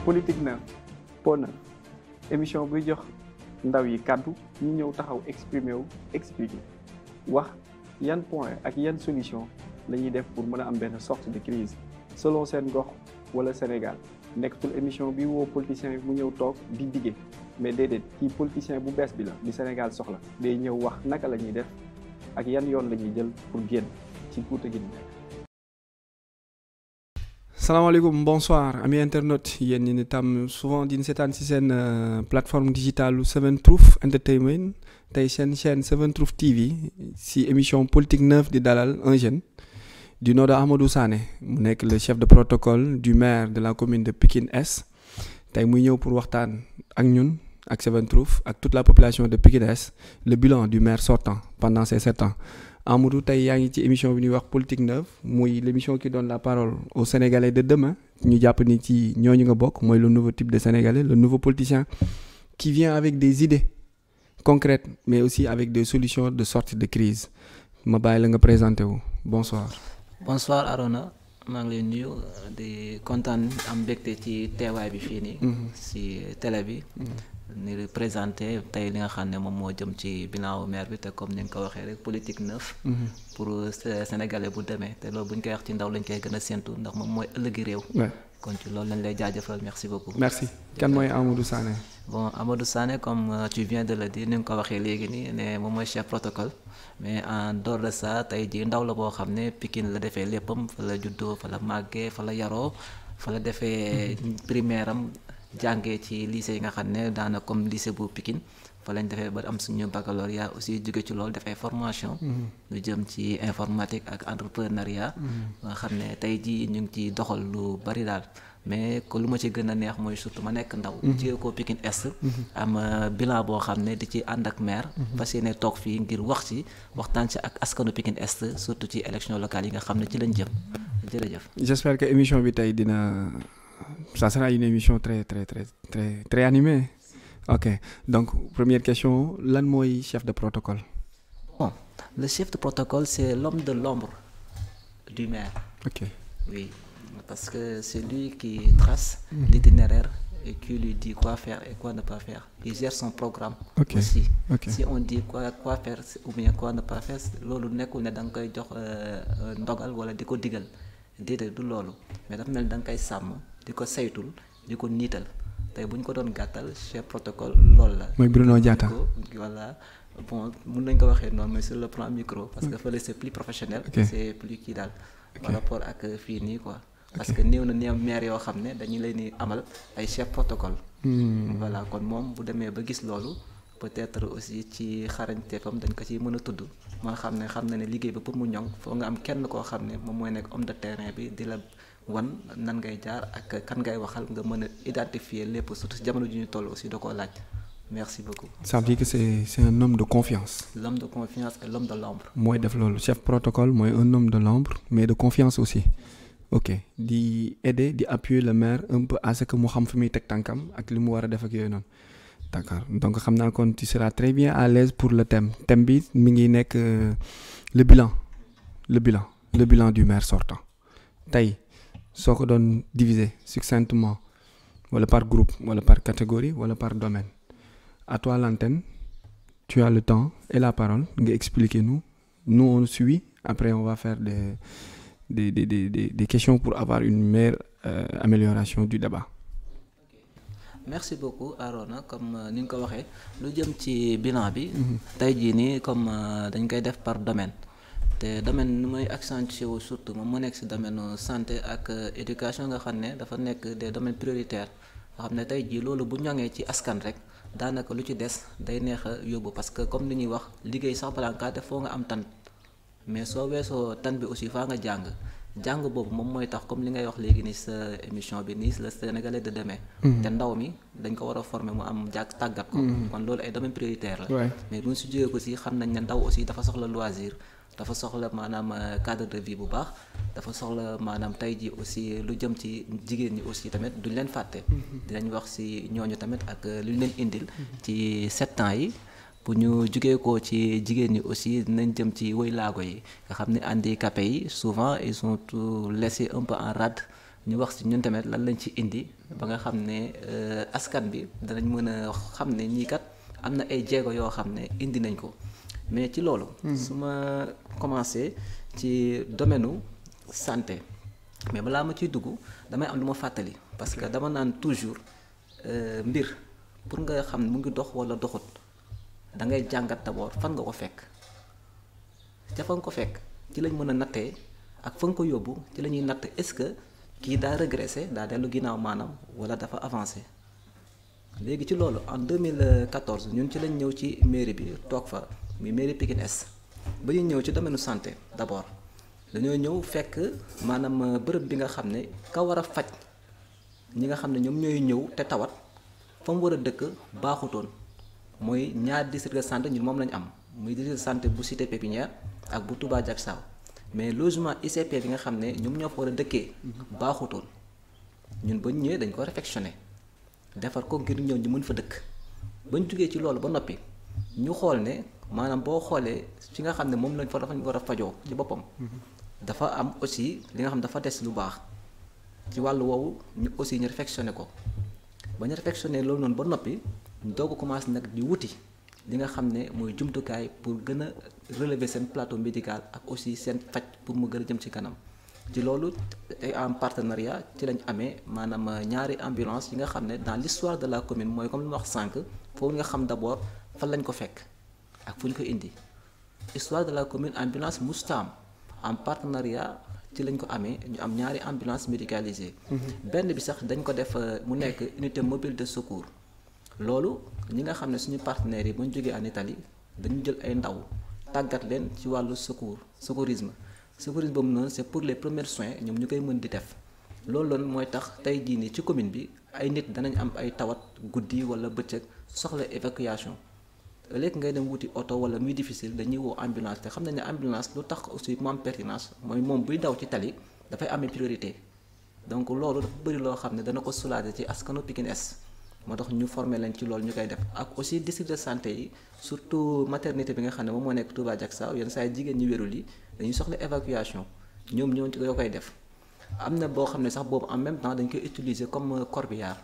politique na po na émission buy jox ndaw yi kàddu ñu ñëw taxaw exprimer wu expliquer wax yan point ak yan solution la ñuy def pour mën a am benn sorte de crise selon seen gox wala Sénégal nekkatul émission bi woo politicien bi mu ñëw toog di dige mais déedéet kii politicien bu bees bi la di Sénégal soxla day ñëw wax naka la ñuy def ak yan yoon la ñuy jël pour génn ci guute gi nekk. salaamaaleykum bonsoir ami internautes yéen ñi ni tam souvent di seetaan ci seen plateforme digitale Seven Truth Entertainment tey seen chaîne Seven Truth TV ci émission politique 9 di dalal un jeune du nom de Amadou Sané mu nekk le chef de protocole du maire de la commune de Pikine Est tey muy ñëw pour waxtaan ak ñun ak Seven Truth ak toute la population de Pikine Est le bilan du maire sortant pendant ces 7 ans. Amadou tey yaa ngi ci émission bi ñuy wax politique 9 muy l'émission qui donne la parole aux Sénégalais de demain ñu jàpp ni ci ñooñu nga bokk mooy le nouveau type de Sénégalais le nouveau politicien qui vient avec des idées concrètes mais aussi avec des solutions de sortie de crise ma bàyyi la nga présenté wu bonsoir. Bonsoir Arona maa ngi lay nuyu di kontaan am mbégte ci teewaay bi fii nii. ci télé bi. ni représenté tey li nga xam ne moom moo jëm ci bilan maire bi te comme ni nga ko waxee rek politique 9. pour Sénégalais bu demee te loolu bu ñu koy wax ci ndaw lañ koy gën a séntu ndax moom mooy ëllëgi réew. kon ci loolu lañ lay jaajëfal merci beaucoup. merci kan mooy Amadou Sané. bon Amadou Sané comme tu viens de le dire ni nga ko waxee léegi nii ne moom mooy chef protocole mais en dehors de ça tey jii ndaw la boo xam ne Pikine la defee léppam fa la juddoo fa la màggee fa la yaroo fa la defee primaire am. jàngee ci lycée yi nga xam ne daana comme lycée bu Pikine fa lañ defee ba am suñu baccalauréat aussi jóge ci loolu dafay formation lu jëm ci informatique ak entrepreneuriat nga xam ne tey jii ñu ngi ci doxal lu bari daal mais que lu ma ci gën a neex mooy surtout ma nekk ndaw ci ko Pikine Est am bilan boo xam ne di ci ànd ak maire fas yéene toog fii ngir wax ci waxtaan ci ak askanu Pikine Est surtout ci élection locale yi nga xam ne ci lañ jëm jërëjëf. J'espère que émission bi tey dina ça sera une émission très animée. Ok, donc première question, lan mooy chef de protocole? Bon, le chef de protocole c'est l'homme de l'ombre du maire. Ok. Oui, parce que c'est lui qui trace l'itinéraire et qui lui dit quoi faire et quoi ne pas faire. Il gère son programme aussi. Si on dit quoi faire ou bien quoi ne pas faire, loolu nekkul ne da nga koy jox ndogal wala di ko digal déedéet du loolu mais dafa mel da nga koy sàmm. di ko saytul di ko niital tey bu ñu ko doon gàttal chef protocole loolu la. mooy Bruno Diatta. voilà bon mun nañ ko waxee noonu mais sur le plan micro. parce que fële c'est plus professionnel. c'est plus kii daal. par rapport ak fii nii quoi. parce que néew maire yoo xam ne dañu leen di amal ay chef protocole. voilà kon moom bu demee ba gis loolu peut-être aussi ci xarañteefam dañ ko ci mën a tudd moo xam ne liggéey ba pour mu ñoŋ foo nga am kenn koo xam ne moom mooy nekk homme de terrain bi di la. wan nan ngay jaar ak kan ngay waxal nga mën a identifier lépp surtout jamono ji ñu toll aussi da koo laaj merci beaucoup. ça veut dire que c'est un homme de confiance. L'homme de confiance et l'homme de l'ombre. mooy def loolu chef protocole mooy un homme de l'ombre mais de confiance aussi ok di aider di appuyer le maire un peu à ce que mu xam fi muy teg tànkam ak li mu war a def ak yooyu noonu d'accord donc xam naa kon tu seras très bien à l'aise pour le thème bi mi ngi nekk le bilan du maire sortant tey. soo ko doon diviser succinctement wala par groupe wala par catégorie wala par domaine à toi l'antenne tu as le temps et la parole nga expliquer nous on suit après on va faire des questions pour avoir une meilleure amélioration du débat. Merci beaucoup Arona comme ni nga ko waxee lu jëm ci bilan bi. tey jii nii comme dañ koy def par domaine. te domaine nu may accentuer wu surtout moom mu nekk ci domaine santé ak éducation nga xam ne dafa nekk des domaines prioritaires nga xam ne tey jii loolu bu ñoŋee ci askan rek daanaka lu ci des day neex a yóbbu parce que comme li ñuy wax liggéey sax balaa nga def foo nga am tan mais soo weesoo tan bi aussi faa nga jàng boobu moom mooy tax comme li ngay wax léegi ni sa émission bi nii le Sénégalais de demain. te ndaw mi dañ ko war a former mu am tàggat ko. kon loolu ay domaine prioritaire la. mais bu ñu si jógee aussi xam nañ ne ndaw aussi dafa soxla loisir. dafa soxla maanaam cadre de vie bu baax dafa soxla maanaam tey ji aussi lu jëm ci jigéen ñi aussi tamit duñ leen fàtte dinañ wax ci ñooñu tamit ak lu ñu leen indil ci 7 ans yi bu ñu jugee ko ci jigéen ñi aussi dinañ jëm ci woy laago yi nga xam ne handicapés yi souvent ils sont tout laissés un peu en rade ñu wax ci ñun tamit lan lañ ci indi ba nga xam ne askan bi danañ mën a xam ne ñii kat am na ay jéego yoo xam ne indi nañ ko mais ci loolu. su ma commencé ci domaine santé mais balaa ma ciy dugg damay am lu ma fàttali parce que dama naan toujours mbir pour nga xam mu ngi dox walla doxut da ngay jàngat d'abord fan nga ko fekk ca fa nga ko fekk ci lañ mën a nattee ak fa nga ko yóbbu ci la ñuy natt est-ce que kii daa régressé daa dellu ginnaaw maanaam walla dafa avancé léegi ci loolu en 2014 ñun ci lañ ñëw ci mairie bi toog fa muy mairie Pikine Est ba ñu ñëw ci domaine santé d'abord dañoo ñëw fekk maanaam bërëb bi nga xam ne ka war a faj ñi nga xam ne ñoom ñooy ñëw te tawat fa mu war a dëkk baaxutoon mooy ñaari district de santé ñun moom lañu am muy district de santé bu Cité Pépinière ak bu Touba Diacksao mais logement ICP bi nga xam ne ñoom ñoo fa war a dëkkee baaxutoon ñun ba ñu ñëwee dañ ko réfectionné defar ko ngir ñëw ñu mën fa dëkk ba ñu jugee ci loolu ba noppi ñu xool ne maanaam boo xoolee fi nga xam ne moom lañ fa dafa war a fajoo ci boppam dafa am aussi li nga xam dafa des lu baax ci wàllu woowu ñu aussi ñu réfectionné ko ba ñu réfectionné loolu noonu ba noppi ñu doog a commencé nag di wuti li nga xam ne mooy jumtukaay pour gën a relever seen plateau médical ak aussi seen faj pour mu gën a jëm ci kanam ci loolu en partenariat ci lañ amee maanaam ñaari ambulance yi nga xam ne dans l'histoire de la commune mooy comme li ma wax sànq foofu nga xam d'abord fan lañ ko fekk ak fu ñu ko indi histoire de la commune ambulance mustaam en partenariat ci lañ ko amee ñu am ñaari ambulance médicalisée benn bi sax dañ ko def mu nekk unité mobile de secours loolu ñi nga xam ne suñu partenaires yi ba ñu jógee en Italie dañu jël ay ndaw tàggat leen ci wàllu secourisme boobu noonu c'est pour les premiers soins ñoom ñu koy mën di def loolu loolu mooy tax tey jii nii ci commune bi ay nit danañ am ay tawat guddi wala bëccëg soxla évacuation léegi ngay dem wuti oto wala muy difficile dañuy woo ambulance te xam nañ ne ambulance lu tax aussi mu am pertinence mooy moom buy daw ci tali dafay amee priorité donc loolu dafa bëri loo xam ne dana ko soulager ci askanu Pikine Est moo tax ñu former leen ci loolu ñu koy def ak aussi district de santé yi surtout maternité bi nga xam ne moom moo nekk Touba Diacksao yenn saa yi jigéen ñi wérul yi dañuy soxla évacuation ñoom ñoo ci koy def am na boo xam ne sax boobu en même temps dañ koy utiliser comme corbillard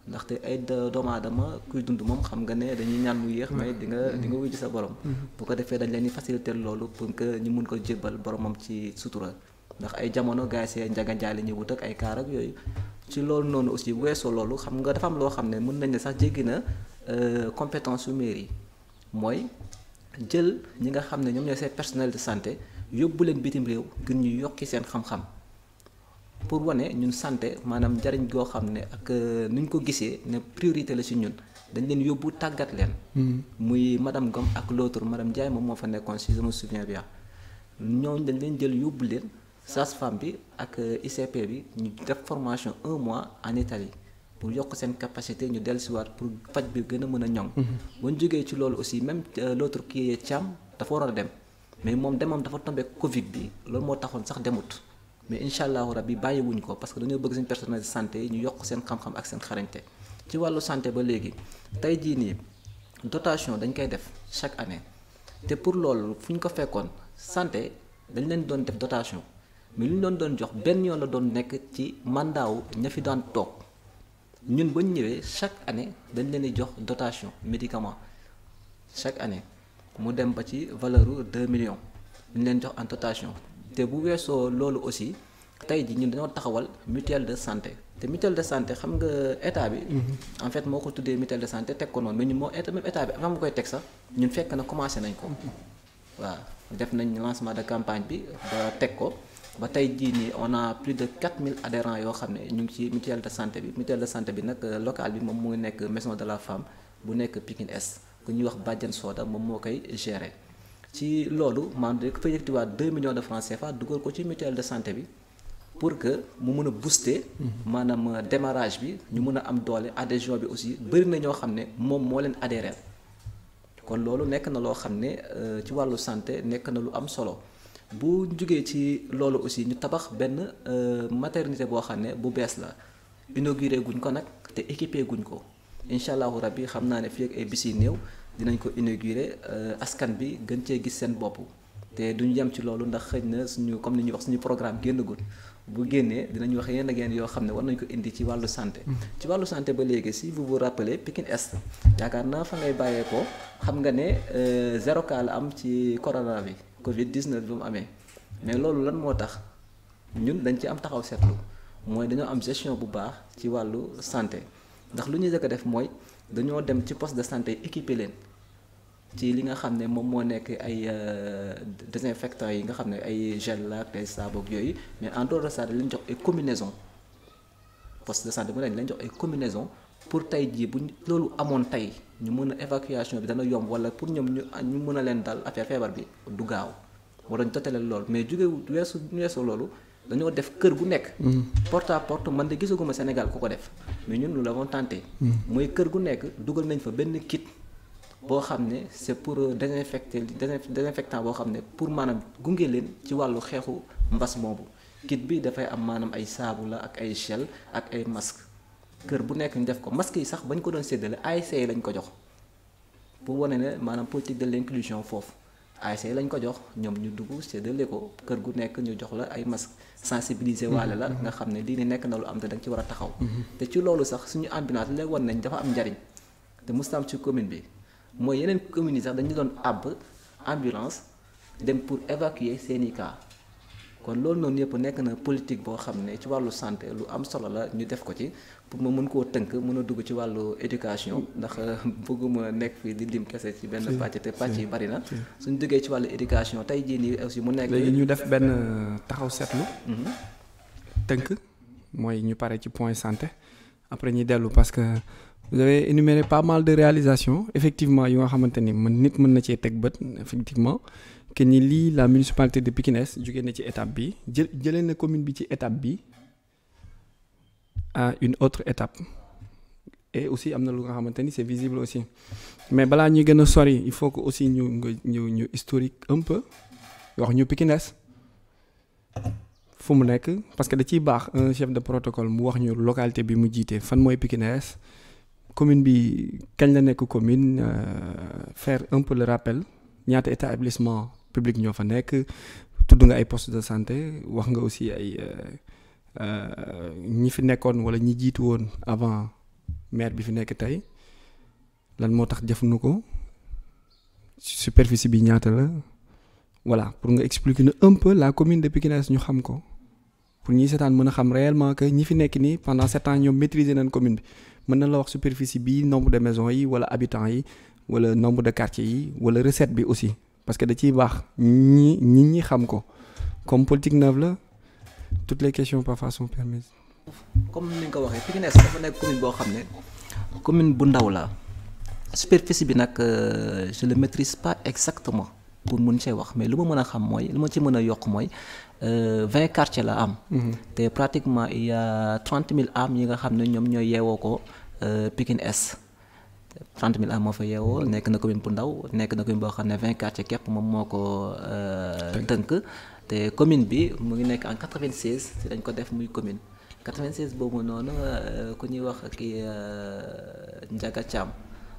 ndaxte ay doomu aadama kuy dund moom xam nga ne dañuy ñaan mu yéex mais di nga wuy ci sa borom bu ko defee dañ leen di faciliter loolu pour que ñu mun ko jébbal boromam ci sutura ndax ay jamono gars yi njaga njaay la ñuy wut ak ay kaar ak yooyu ci loolu noonu aussi weesoo loolu xam nga dafa am loo xam ne mën nañ ne sax jéggi na compétence su mairie mooy jël ñi nga xam ne ñoom ñooy seen personnel de santé yóbbu leen bitim réew ngir ñu yokki seen xam-xam pour wane ñun santé maanaam njariñ goo xam ne ak nu ñu ko gisee ne priorité la ci ñun dañ leen yóbbu tàggat leen muy madame Ngom ak l'autre madame Ndiaye moom moo fa nekkoon si je me souviens bien ñooñu dañ leen jël yóbbu leen sage-femme bi ak ICP bi ñu def formation 1 mois en Italie pour yokk seen capacité ñu dellusiwaat pour faj bi gën a mën a ñoŋ ba ñu jógee ci loolu aussi même l'autre kii Thiam dafa waroon a dem mais moom demam dafa tombé Covid bi loolu moo taxoon sax demut mais incha allahu rabbi bàyyiwuñ ko parce que dañoo bëgg suñu personnel de santé yi ñu yokk seen xam-xam ak seen xarañte ci wàllu santé ba léegi tey jii nii dotation dañ koy def chaque année te pour loolu fu ñu ko fekkoon santé dañ leen doon def dotation mais lu ñu doon jox benn yoon la doon nekk ci mandat wu ña fi daan toog ñun ba ñu ñëwee chaque année dañ leen di jox dotation médicament chaque année mu dem ba ci valeur u 2 millions ñu leen jox en dotation te bu weesoo loolu aussi tey ji ñun dañoo taxawal mutuelle de santé te mutuelle de santé xam nga état bi en fait moo ko tuddee mutuelle de santé teg ko noonu mais ñun moo même état bi avant mu koy teg sax ñun fekk na commencé nañ ko waaw def nañ lancement de campagne bi ba teg ko ba tey jii nii on a plus de 4000 adhérents yoo xam ne ñu ngi ci mutuelle de santé bi nag local bi moom mu ngi nekk maison de la femme bu nekk Pikine Est ku ñuy wax Badiane Soda moom moo koy gérer ci loolu maanaam dañ ko fa yëkkatiwaat 2 millions de francs CFA dugal ko ci mutuelle de santé bi pour que mu mun a booster maanaam démarrage bi ñu mun a am doole adhésion bi aussi bëri na ñoo xam ne moom moo leen adhéré kon loolu nekk na loo xam ne ci wàllu santé nekk na lu am solo bu jógee ci loolu aussi ñu tabax benn maternité boo xam ne bu bees la inauguré guñ ko nag te équipé guñ ko incha allahu rabbi xam naa ne fii ak ay bis yu néew dinañ ko inauguré askan bi gën cee gis seen bopp te duñu yem ci loolu ndax xëy na suñu comme ni ñuy wax suñu programme génnagul bu génnee dinañ wax yenn ak yenn yoo xam ne war nañ ko indi ci wàllu santé. ci wàllu santé ba léegi si vous vous rappelez Pikine Est yaakaar naa fa ngay bàyyeekoo xam nga ne 0 cas la am ci corona bi Covid 19 bi mu amee mais loolu lan moo tax ñun dañ ci am taxaw seetlu mooy dañoo am gestion bu baax ci wàllu santé ndax lu ñu njëkk a def mooy dañoo dem ci poste de santé équipé leen. ci li nga xam ne moom moo nekk ay désinfectants yi nga xam ne ay gel la ak ay saabu ak yooyu mais en dehors de ça dañ leen jox ay combinaison poste de santé bu nekk dañ leen jox ay combinaison pour tey jii bu loolu amoon tey ñu mën a évacuation bi dana yomb wala pour ñoom ñu mën a leen dal affaire feebar bi du gaaw wala ñu totaleel loolu mais jóge weesu loolu dañoo def kër gu nekk. porte à porte man de gisaguma Sénégal ku ko def mais ñun nous l'avons tenté. mooy kër gu nekk dugal nañ fa benn kit. boo xam ne c'est pour désinfectant boo xam ne pour maanaam gunge leen ci wàllu xeexu mbas moomu kit bi dafay am maanaam ay saabu la ak ay gel ak ay masque kër bu nekk ñu def ko masque yi sax bañ ko doon séddale ASC lañ ko jox pour wane ne maanaam politique de l'inclusion foofu ASC lañ ko jox ñoom ñu dugg séddale ko kër gu nekk ñu jox la ay masque sensibiliser waale la nga xam ne lii ni nekk na lu am te da nga ci war a taxaw te ci loolu sax suñu ambulance léegi wan nañ dafa am njariñ te mustam ci commune bi mooy yeneen communes yi sax dañu doon àbb ambulance dem pour évacuer seeni cas kon loolu noonu yëpp nekk na politique boo xam ne ci wàllu santé lu am solo la ñu def ko ci pour ma mën koo tënk mën a dugg ci wàllu éducation ndax bëgguma nekk fii di lim kese ci benn pàcc te pàcc yi bari na suñu duggee ci wàllu éducation tey jii nii aussi mu nekk. léegi ñu def benn taxaw seetlu. tënk mooy ñu pare ci point santé après ñu dellu parce que. Vous avez énuméré pas mal de réalisations effectivement yu nga xamante ni nit mën na cee teg bët effectivement que ni lii la municipalité de Pikine Est jógee na ci étape bi jëlee na commune bi ci étape bi à une autre étape et aussi am na lu nga xamante ni c'est visible aussi mais balaa ñuy gën a sori il faut que aussi ñu historique un peu wax ñu Pikine Est fu mu nekk parce que da ciy baax un chef de protocole mu wax ñu localité bi mu jiite fan mooy Pikine Est commune bi kañ la nekk commune faire un peu le rappel ñaata établissement public ñoo fa nekk tudd nga ay postes de santé wax nga aussi ay ñi fi nekkoon wala ñi jiitu woon avant maire bi fi nekk tey lan moo tax defuñu ko superficie bi ñaata la voilà pour nga expliquer nu un peu la commune de Pikine Est ñu xam ko pour ñi seetaan mën a xam réellement que ñi fi nekk nii pendant 7 ans ñoom maîtriser nañ commune bi mën na la wax superficie bi nombre de maisons yi wala habitants yi wala nombre de quartiers yi wala recette bi aussi parce que da ciy baax ñi xam ko comme politique neuve la toutes les questions parfois sont permises. comme ni nga ko waxee Pikine Est dafa nekk commune boo xam ne commune bu ndaw la superficie bi nag je le maîtrise pas exactement pour mun cee wax mais lu ma mën a xam mooy lu ma ci mën a yokk mooy 20 quartiers la am. te pratiquement il y a 30 000 âmes yi nga xam ne ñoom ñooy yeewoo ko Pikine Est 30 000 âmes moo fa yeewoo nekk na commune bu ndaw nekk na commune boo xam ne 20 quartiers képp moom moo ko tënk te commune bi mu ngi nekk en 96 ci dañ ko def muy commune 96 boobu noonu ku ñuy wax kii Ndiaga Thiam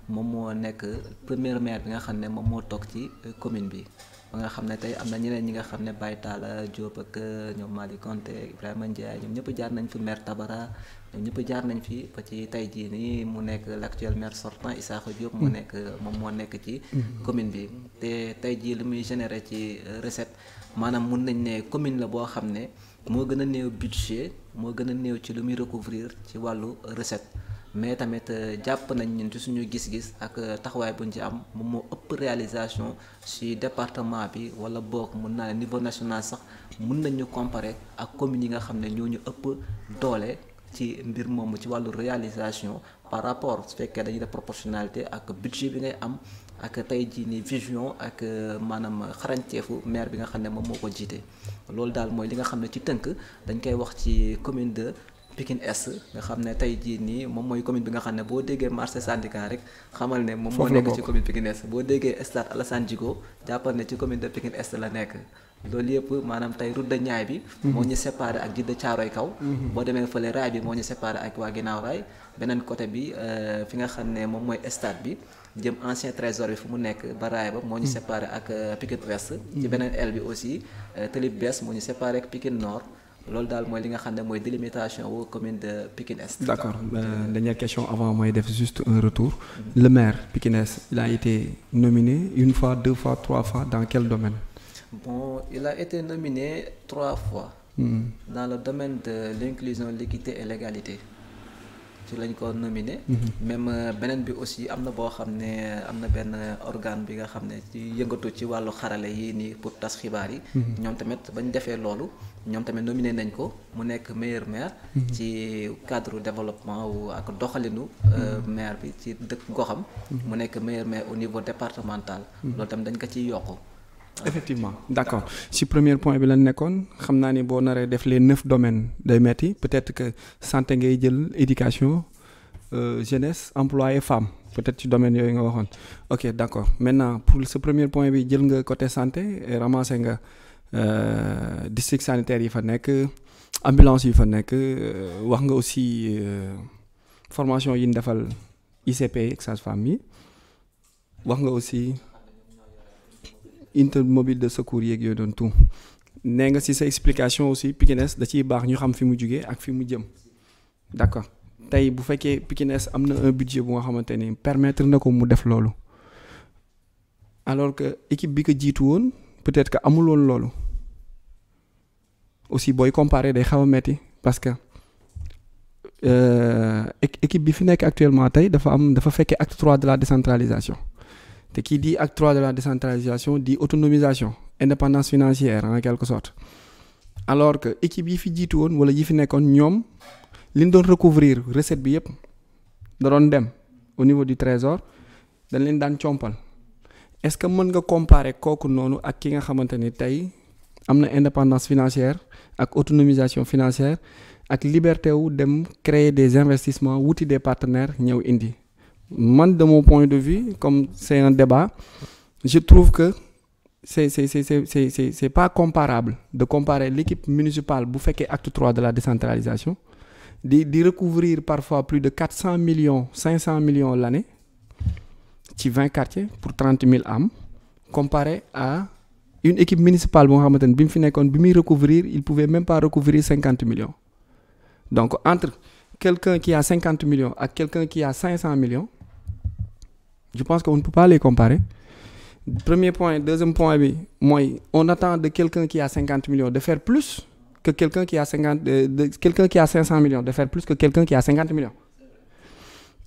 moom moo nekk premier maire bi nga xam ne moom moo toog ci commune bi. ba nga xam ne tey am na ñeneen ñi nga xam ne Baye Talla Diop ak ñoom Malick Konté Ibrahima Ndiaye ñoom ñëpp jaar nañ fi maire Tabara ñoom ñëpp jaar nañ fi ba ci tey jii nii mu nekk l'actuel maire sortant Issakha Diop moom moo nekk ci commune bi te tey jii li muy générer ci recette maanaam mun nañ ne commune la boo xam ne moo gën a néew budget moo gën a néew ci lu muy recouvrir ci wàllu recette mais tamit jàpp nañ ñun ci suñu gis-gis ak taxawaay buñ ci am moom moo ëpp réalisation ci département bi wala boog mun naa ne niveau national sax mun nañu comparer ak communes yi nga xam ne ñoo ñu ëpp doole ci mbir moomu ci wàllu réalisation par rapport su fekkee dañuy def proportionnalité ak budget bi ngay am ak tey jii ni vision ak maanaam xarañteefu maire bi nga xam ne moom moo ko jiite loolu daal mooy li nga xam ne ci tënk dañ koy wax ci commune de Pikine Est nga xam ne tey jii nii moom mooy commune bi nga xam ne boo déggee marché syndicat rek xamal ne moom moo nekk ci commune Pikine Est boo déggee stade Alassane Djigo jàppal ne ci commune de Pikine Est la nekk loolu yëpp maanaam tey route de Niayes bi moo ñu séparé ak Jidda Caaroy kaw boo demee fële raay bi moo ñu séparé ak waa ginnaaw raay beneen côté bi fi nga xam ne moom mooy stade bi jëm ancien trésor bi fu mu nekk ba raay ba moo ñu séparé ak Pikine Ouest ci beneen aile bi aussi Talib Bees moo ñu séparé ak Pikine Nord loolu daal mooy li nga xam ne mooy délimitation wu commune de Pikine Est. D'accord. Dernière question avant mooy def juste un retour. Le maire Pikine Est, il a été nominé une fois, 2 fois, 3 fois dans quel domaine? Bon, il a été nominé 3 fois dans le domaine de l'inclusion, l'équité et l'égalité. ci lañ ko nominé. Même beneen bi aussi am na boo xam ne am na benn organe bi nga xam ne ci yëngatu ci wàllu xarale yi nii pour tas xibaar yi. ñoom tamit bañ defee loolu ñoom tamit nominé nañ ko mu nekk meilleur maire. ci cadre développement wu ak doxalinu. maire bi ci dëkk goxam. mu nekk meilleur maire au niveau départemental. loolu tamit dañ ko ciy yokku. Effectivement, d'accord. Si premier point bi lañ nekkoon xam naa ni boo naree def les 9 domaines day metti peut-être que santé ngay jël éducation jeunesse emploi et femmes peut-être ci domaine yooyu nga waxoon. Ok, d'accord. Maintenant pour ce premier point bi jël nga côté santé ramassé nga district sanitaire yi fa nekk ambulance yi fa nekk wax nga aussi formation yi ñu defal ICP ak sage-femme yi wax nga aussi intermobile de secours yeeg yooyu doon tout nee nga ci sa explication aussi Pikine Est da ciy baax ñu xam fi mu jugee ak fi mu jëm d'accord tey bu fekkee Pikine Est am na un budget bu nga xamante ni permettre na ko mu def loolu alors que équipe bi ko jiitu woon peut-être que amul woon loolu aussi booy comparer day xaw a metti parce que équipe bi fi nekk actuellement tey dafa fekkee acte 3 de la décentralisation. te qui dit acte 3 de la décentralisation dit autonomisation indépendance financière en quelque sorte alors que équipe yi fi jiitu woon wala yi fi nekkoon ñoom li ñu doon recouvrir recette bi yëpp da doon dem au niveau du trésor dañ leen daan compal est-ce que mën nga comparer kooku noonu ak ki nga xamante ni tey am na indépendance financière ak autonomisation financière ak liberté wu dem créer des investissements wuti des partenaires ñëw indi. Man de mon point de vue comme c'est un débat je trouve que c'est pas comparable de comparer l'équipe municipale bu fekkee acte 3 de la décentralisation di recouvrir parfois plus de 400 millions 500 millions l'année ci 20 quartiers pour 30 000 âmes comparé à une équipe municipale bu nga xamante ne bi mu fi nekkoon bi muy recouvrir il pouvait même pas recouvrir 50 millions donc entre quelqu'un qui a 50 millions ak quelqu'un qui a 500 millions je pense qu'on ne peut pas les comparer. Premier point. Deuxième point, on attend de quelqu'un qui a 50 millions de faire plus que quelqu'un qui a quelqu'un qui a 500 millions de faire plus que quelqu'un qui a 50 millions.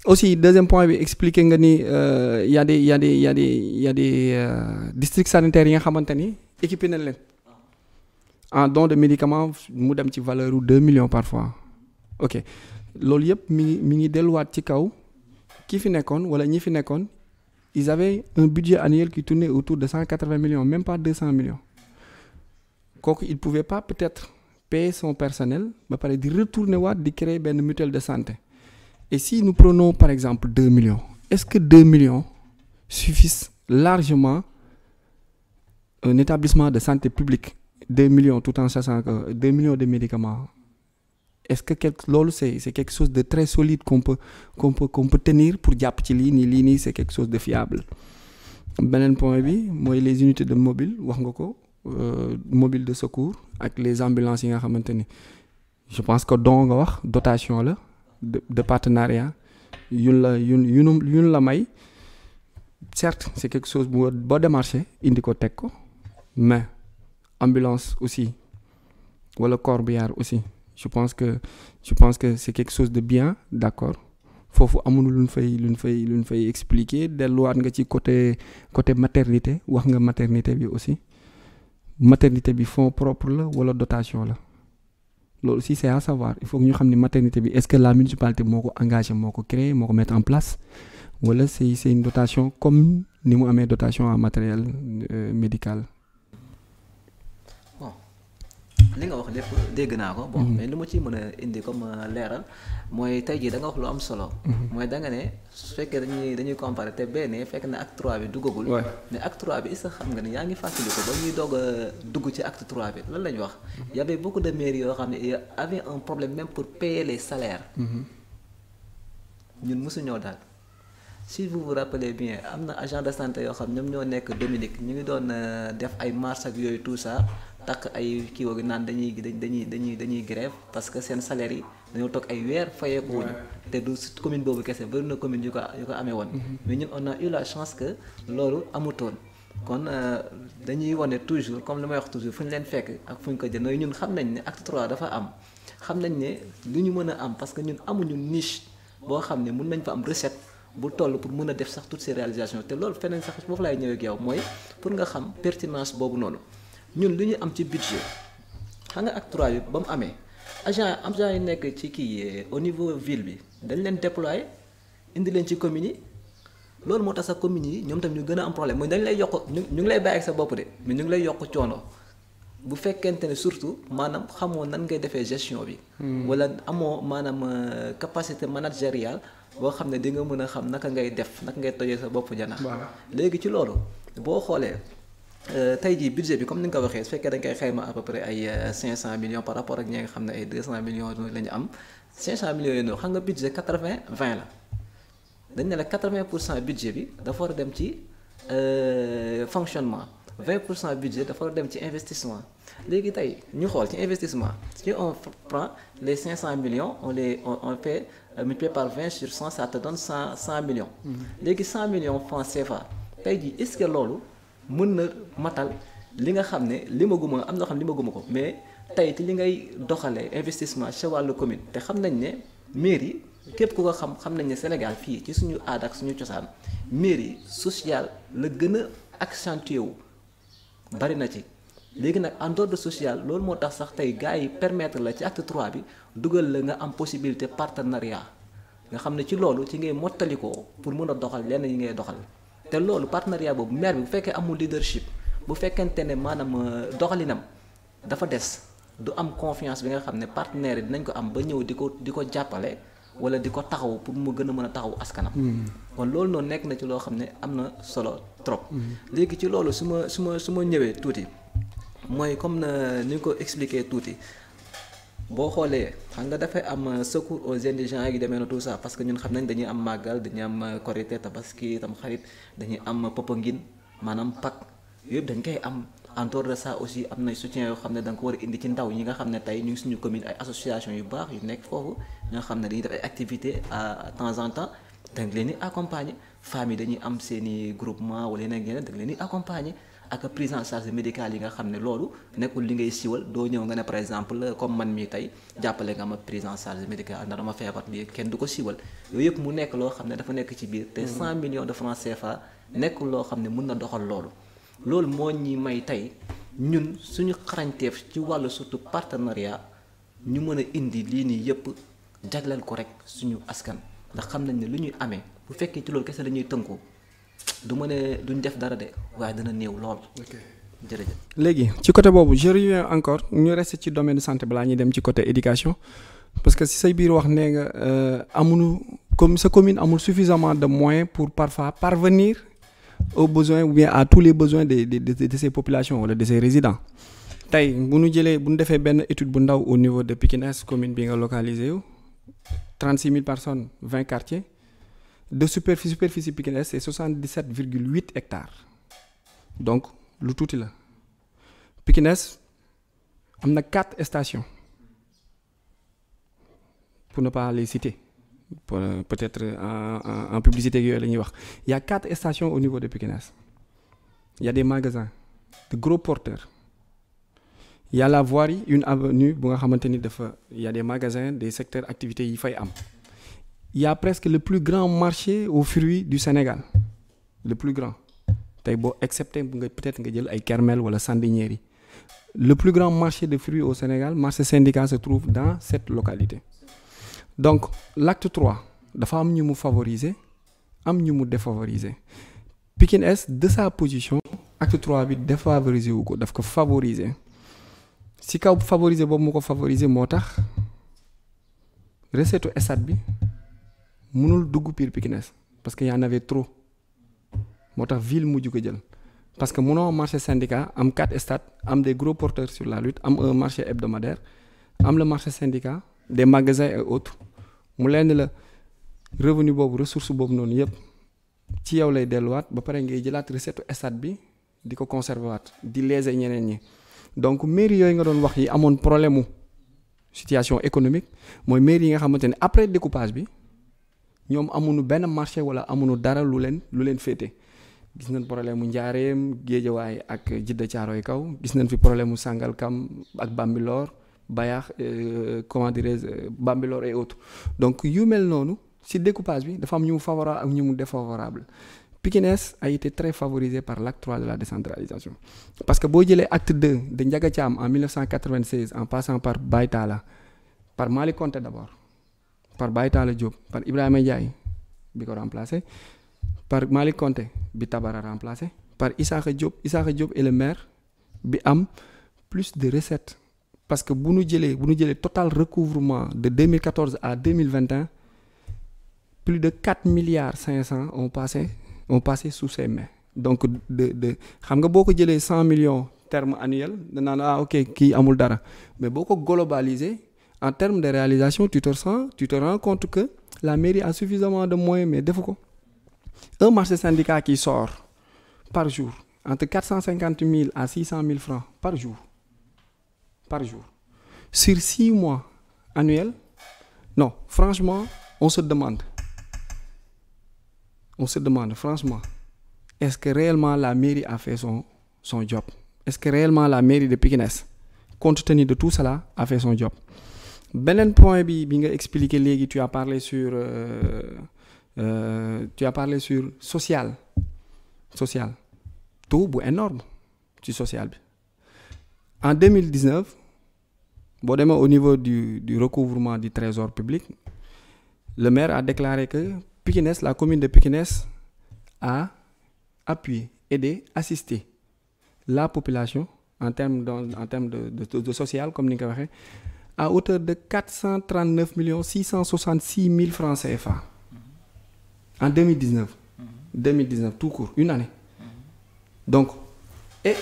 Aussi, deuxième point, expliquer que il y a des districts sanitaires qui sont équipés en don de médicaments, nous avons une valeur de 2 millions parfois. Ok. Loolu yëpp mi ngi delluwaat ci kaw ki fi nekkoon wala ñi fi nekkoon ils avaient un budget annuel qui tournait autour de 180 millions même pas 200 millions kooku il pouvait pas peut-être payer son personnel ba pare di retourner waat di créer benn mutuelle de santé et si nous prenons par exemple 2 millions est-ce que 2 millions suffisent largement un établissement de santé publique 2 millions tout en sachant que 2 millions de médicaments est-ce que loolu c'est quelque chose de très solide qu'on peut tenir pour jàpp ci lii nii c'est quelque chose de fiable beneen point bi mooy les unités de mobile wax nga ko mobile de secours ak les ambulances yi nga xamante ni je pense que don nga wax dotation la de partenariat yun la may certes c'est quelque chose boo démarché indi ko teg ko mais ambulance aussi wala corbillard aussi je pense que c'est quelque chose de bien d'accord foofu amul luñ fay expliquer delluwaat nga ci côté maternité wax nga maternité bi aussi maternité bi fonds propre la wala dotation la loolu aussi c'est à savoir il faut que ñu xam ni maternité bi est-ce que la municipalité moo ko engagé moo ko créé moo ko mettre en place wala c'est une dotation comme ni mu amee dotation en matériel médical. li nga wax lépp dégg naa ko. bon mais lu ma ciy mën a indi comme leeral mooy tey jii da nga wax lu am solo. mooy da nga ne su fekkee dañuy comparer te benn fekk na acte 3 bi duggagul. mais acte 3 bi est-ce que xam nga ne yaa ngi fàttali ko ba ñuy doog a dugg ci acte 3 bi lan lañ wax. y avait beaucoup de mairies yoo xam ne y avait un problème même pour payer les salaires. ñun mosuñoo daal. si vous vous rappelez bien am na agent de santé yoo xam ñoom ñoo nekk Dominique ñu ngi doon def ay marche ak yooyu tout ça takk ay kii woogu naan dañuy grève parce que seen salaire yi dañoo toog ay weer fayeeku wuñ te du commune boobu kese bari na commune yu ko amee woon mais ñun on a eu la chance que loolu amutoon kon dañuy wane toujours comme li may wax toujours fu ñu leen fekk ak fu ñu ko jël nooy ñun xam nañ ne acte 3 dafa am xam nañ ne lu ñu mën a am parce que ñun amuñu niche boo xam ne mun nañ fa am recette bu toll pour mën a def sax toutes ces réalisations te loolu feneen sax foofu laay ñëwee ak yow mooy pour nga xam pertinence boobu noonu ñun li ñu am ci budget xam nga acte 3 bi ba mu amee agent yi nekk ci kii au niveau ville bi dañ leen déployer indi leen ci communes yi loolu moo tax sax communes yi ñoom tam ñu gën a am problème mooy dañ lay yokk ñu ngi lay bàyyi ak sa bopp de mais ñu ngi lay yokk coono bu fekkente ne surtout maanaam xamoo nan ngay defee gestion bi. wala amoo maanaam capacité managériale boo xam ne di nga mën a xam naka ngay def naka ngay tojee sa bopp janax. léegi ci loolu boo xoolee tey jii budget bi comme ni nga ko waxee su fekkee dañ koy xayma à peu près ay 500 millions par rapport ak ñi nga xam ne ay 200 millions la ñu am 500 millions yooyu xam nga budget 80-20 la dañ ne la 80% budget bi dafa war a dem ci fonctionnement 20% budget dafa war a dem ci investissement. léegi tey ñu xool ci investissement si on prend les 500 millions on fait multiplié par 20 sur 100 ça te donne 100 millions. léegi 100 millions francs CFA tey jii est-ce que loolu mën na matal li nga xam ne li ma guma am na xam li ma guma ko mais tey ci li ngay doxalee investissement ca wàllu commune te xam nañ ne mairie képp ku ko xam nañ ne Sénégal fii ci suñu aada ak suñu cosaan mairie sociale la gën a accentué wu bari na ci. léegi nag en dehors de social loolu moo tax sax tey gars yi permettre la ci acte 3 bi dugal la nga am possibilité partenariat nga xam ne ci loolu ci ngay mottalikoo pour mën a doxal lenn yi ngay doxal te loolu partenariat boobu maire bi bu fekkee amul leadership bu fekkente ne maanaam doxalinam dafa des du am confiance bi nga xam ne partenaire yi dinañ ko am ba ñëw di ko jàppale wala di ko taxaw pour mu gën a mën a taxaw askanam. kon loolu noonu nekk na ci loo xam ne am na solo trop. léegi ci loolu su ma ñëwee tuuti. mooy comme ni nga ko expliqué tuuti boo xoolee xam nga dafay am secours aux indigents yi demee na tout ça parce que ñun xam nañ dañuy am màggal dañuy am korité tabaski tam xarit dañuy am Popenguine maanaam Pâques yëpp dañ koy am en dehors de ça aussi am na soutien yoo xam ne da nga ko war a indi ci ndaw ñi nga xam ne tey ñu ngi suñu commune ay association yu baax yu nekk foofu ñoo xam ne dañuy def ay activités à temps en temps da nga leen di accompagner femmes yi dañuy am seeni groupement wala yeneen yeneen da nga leen di accompagner. ak prise en charge médicale yi nga xam ne loolu nekkul li ngay siwal doo ñëw nga ne par exemple comme man mii tey jàppale nga ma prise en charge médicale ndax dama feebar bi kenn du ko siwal yooyu yëpp mu nekk loo xam ne dafa nekk ci biir te 100 millions de francs CFA nekkul loo xam ne mën na doxal loolu moo ñi may tey ñun suñu xarañteef ci wàllu surtout partenariat ñu mën a indi lii nii yëpp jagleel ko rek suñu askan ndax xam nañ ne lu ñuy amee bu fekkee ci loolu kese la ñuy tënku du ma ne duñ def dara de waaye dana néew lool. jërëjëf. léegi ci côté boobu je reviens encore ñu rester ci domaine santé balaa ñuy dem ci côté éducation parce que si say biir wax nee nga amuñu comme sa commune amul suffisamment de moyens pour parfois parvenir aux besoins ou bien à tous les besoins de ces populations wala de ces résidents. tey bu ñu defee benn étude bu ndaw au niveau de Pikine Est commune bi nga localisé wu 36 000 personnes 20 quartiers. de superficie Pikine Est c'est 77,8 hectares donc lu tuuti la Pikine Est am na 4 stations pour ne pas les citer peut-être en publicité yooyu la ñuy wax il y a 4 stations au niveau de Pikine Est il y a des magasins de gros porteurs il y a la voirie une avenue bu nga xamante ni dafa il y a des magasins des secteurs activités yi fay am. Il y a presque le plus grand marché aux fruits du Sénégal le plus grand tey boo excepté nga peut-être nga jël ay Kermel wala Sandiniéry le plus grand marché de fruits au Sénégal marché syndicat se trouve dans cette localité donc l'acte 3 dafa am ñu mu favoriser am ñu mu défavoriser Pikine Est de sa position acte 3 bi défavoriser wu ko daf ko favoriser si kaw favoriser boobu mu ko favoriser moo tax recette stade bi mënul dugg biir Pikines parce que y en avait trop moo tax ville mujj ko jël parce que mënoo marché syndicat am 4 stades am des gros porteurs sur la lutte am un marché hebdomadaire am le marché syndicat des magasins et autres mu leen la revenu boobu ressource boobu noonu yëpp ci yow lay delluwaat ba pare ngay jëlaat recette stade bi di ko conserver waat di léser ñeneen ñi donc mairie yooyu nga doon wax yi amoon problème mu situation économique mooy mairie yi nga xamante ne après découpage bi ñoom amuñu benn marché wala amuñu dara lu leen féete gis nañ problème mu Njaareem Géejawaay ak Jidda Caaroy kaw gis nañ fi problème mu Sangalkam ak Bambilor Bayax comment dirais-je Bambilor et autres donc yu mel noonu si découpage bi dafa am ñu mu favorable ak ñu mu défavorable Pikines a été très favorisé par l'acte 3 de la décentralisation parce que boo jëlee acte 2 de Ndiaga Thiam en 1996 en passant par Baye Talla par Malick Konté d'abord par Baye Talla Diop par Ibrahima Ndiaye bi ko remplacé par Malick Konté bi Tabara remplacé par Issakha Diop est le maire bi am plus de recettes parce que bu ñu jëlee total recouvrement de 2014 à 2021 plus de 4 milliards 500 ont passé sous ses mains donc de xam nga boo ko jëlee 100 millions terme annuel danaan ok kii amul dara mais boo ko globaliser en termes de réalisation tu te rends compte que la mairie a suffisamment de moyens mais defu ko un marché syndicat qui sort par jour entre 450 000 à 600 000 francs par jour sur 6 mois annuels non franchement on se demande franchement est-ce que réellement la mairie a fait son job est-ce que réellement la mairie de Pikines compte tenu de tout cela a fait son job beneen point bi nga expliqué léegi tu as parlé sur social taux bu énorme ci social bi en 2019 boo demee au niveau du recouvrement du trésor public le maire a déclaré que Pikines la commune de Pikines a appuyé aidé assisté la population en termes de social comme ni nga ko waxee à hauteur de 439 666 000 francs CFA en 2019 tout court une année donc et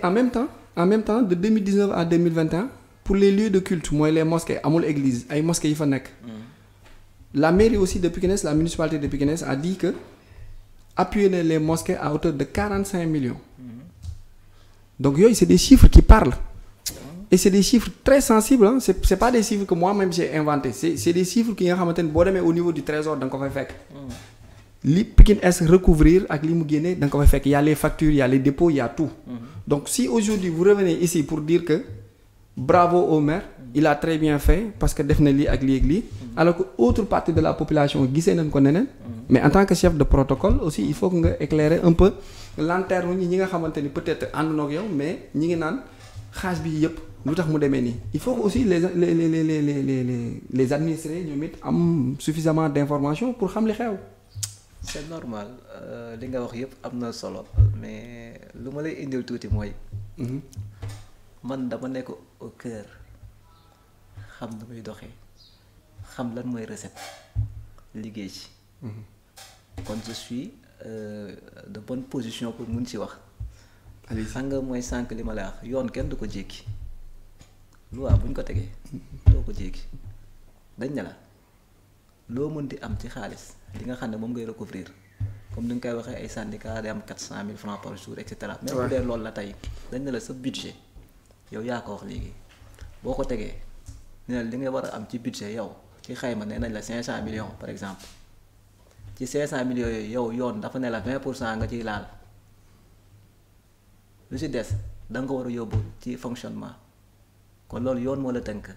en même temps de 2019 à 2021 pour les lieux de culte mooy les mosquées amul église ay mosquées yi fa nekk la mairie aussi de Pikines la municipalité de Pikines a dit que appuyer les mosquées à hauteur de 45 millions donc yooyu c'est des chiffres qui parlent et c'est des chiffres très sensibles hein c'est pas des chiffres que moi-même j'ai inventé c'est des chiffres ki nga xamante ne boo demee au niveau du trésor da nga ko fay fekk li Pikines recouvrir ak li mu génne da nga ko fay fekk y a les factures y a les dépôts y a tout donc si aujourd'hui vous revenez ici pour dire que bravo au maire il a très bien fait parce que def na lii ak lii ak lii alors que autre partie de la population gisee nañ ko neneen mais en tant que chef de protocole aussi il faut que nga éclairer un peu lanterne ñi nga xamante ni peut-être ànduñoo ak yow mais ñi ngi naan xaaj bi yëpp lu tax mu demee nii il faut que aussi les administrés ñoom it am suffisamment d'informations pour xam li xew. c'est normal li nga wax yëpp am na solo mais lu ma lay indil tuuti mooy. man dama nekk au cœur xam na muy doxee xam lan mooy recette liggéey ci. kon je suis de bonne position pour mun ci wax. xam nga mooy sànq li ma la wax yoon kenn du ko jéggi loi bu ñu ko tegee doo ko jéggi dañ ne la loo mën di am ci xaalis li nga xam ne moom ngay recouvrir comme ni nga koy waxee ay syndicats day am 400 000 francs par jour et cetera. même bu dee loolu la tey dañ ne la sa budget yow yaa ko wax léegi boo ko tegee ne la li nga war a am ci budget yow ci xayma nee nañ la 500 millions par exemple ci 500 millions yooyu yow yoon dafa ne la 20% nga ciy laal. lu ci des da nga ko war a yóbbu ci fonctionnement kon loolu yoon moo la tënk.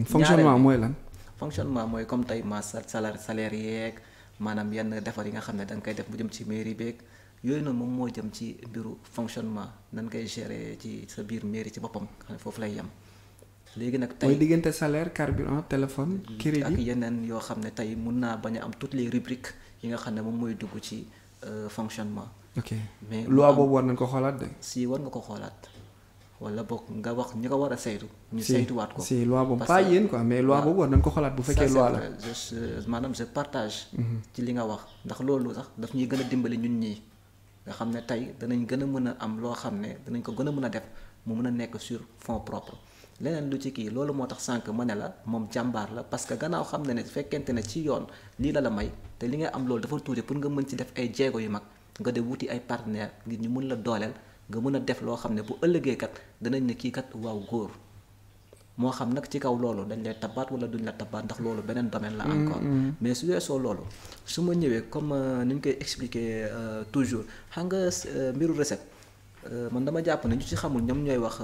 fonctionnement mooy lan. fonctionnement mooy comme tey masse salaire yeeg maanaam yenn defar yi nga xam ne da nga koy def mu jëm ci mairie beeg yooyu noonu moom moo jëm ci mbiru fonctionnement nan koy gérer ci sa biir mairie ci boppam xam ne foofu lay yem. léegi nag tey mooy diggante salaire carburant téléphone. crédit ak yeneen yoo xam ne tey mun naa bañ a am toutes les rubriques yi nga xam ne moom mooy dugg ci fonctionnement. ok mais loi boobu war nañ ko xoolaat de. si war nga ko xoolaat wala boog nga wax ñi ko war a saytu. ñu saytuwaat ko si loi boobu pas yéen quoi mais loi boobu war nañ ko xalaat bu fekkee loi la. maanaam je partage. ci li nga wax ndax loolu sax daf ñuy gën a dimbali ñun ñii nga xam ne tey danañ gën a mën a am loo xam ne danañ ko gën a mën a def mu mën a nekk sur fonds propres leneen lu ci kii loolu moo tax sànq ma ne la moom jàmbaar la parce que gannaaw xam na ne fekkente ne ci yoon lii la may te li nga am loolu dafa tuuti pour nga mën ci def ay jéego yu mag nga de wuti ay partenaires ngir ñu mën la dooleel nga mën a def loo xam ne bu ëllëgee kat danañ ne kii kat waaw góor moo xam nag ci kaw loolu dañ lay tabaat wala duñ la tabaat ndax loolu beneen domaine la encore mais su weesoo loolu su ma ñëwee comme ni ñu koy expliquer toujours xam nga mbiru recette man dama jàpp ne ñu ci xamul ñoom ñooy wax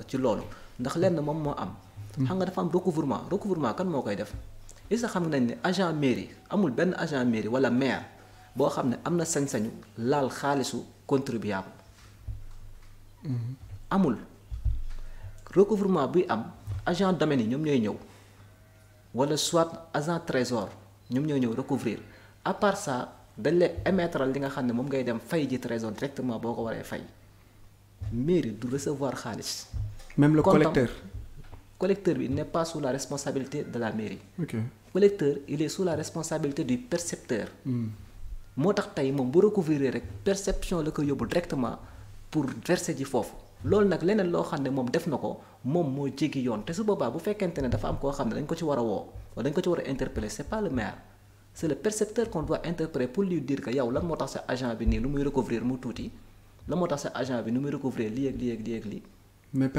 ci loolu ndax lenn moom moo am xam nga dafa am recouvrement kan moo koy def est-ce que xam nañ ne agent mairie amul benn agent mairie wala maire boo xam ne am na sañ-sañu laal xaalisu contribuable amul recouvrement buy am agent domaine yi ñoom ñooy ñëw wala soit agent trésor ñoom ñooy ñëw recouvrir à part ça dañ lay émettre li nga xam ne moom ngay dem fay ji trésor directement boo ko waree fay mairie du recevoir xaalis. même le collecteur bi n'est pas sous la responsabilité de la mairie. ok collecteur il est sous la responsabilité du percepteur. moo tax tey moom bu recouvrir rek perception la ko yóbbu directement pour verser ji foofu. loolu nag leneen loo xam ne moom def na ko moom moo jéggi yoon te su boobaa bu fekkente ne dafa am koo xam ne dañ ko ci war a woo wala dañ ko ci war a interpeller c'est pas le maire c'est le percepteur qu'on doit interpeller pour lui dire que yow lan moo tax sa agent bi nii lu muy recouvrir mu tuuti lan moo tax sa agent bi nu muy recouvrir lii ak lii ak lii ak lii. mais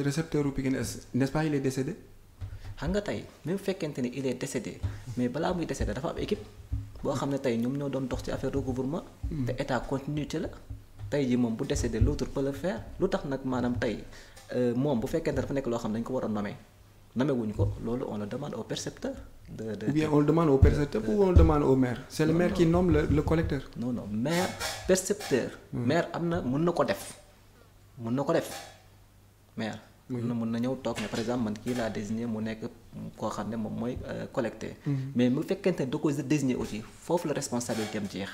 récepteur u Pikine Est n'est-ce pas il est décédé. xam nga tey même fekkente ni il est décédé mais balaa muy décédé dafa am équipe boo xam ne tey ñoom ñoo doon dox ci affaire recouvrement. te état continuité la. tey jii moom bu décédé l'autre peut le faire lu tax nag maanaam tey moom bu fekkente dafa nekk loo xam ne dañu ko war a nommer wuñ ko loolu on le demande au percepteur. ou bien on le demande au percepteur ou on le demande au maire. c'est le maire qui nomme le collecteur. non maire percepteur. maire am na mën na ko def maire. mën na ñëw toog ne par exemple man kii laa désigné mu nekk koo xam ne moom mooy collecteur. mais mu fekkente da ko désigné aussi foofu la responsabilité am jeex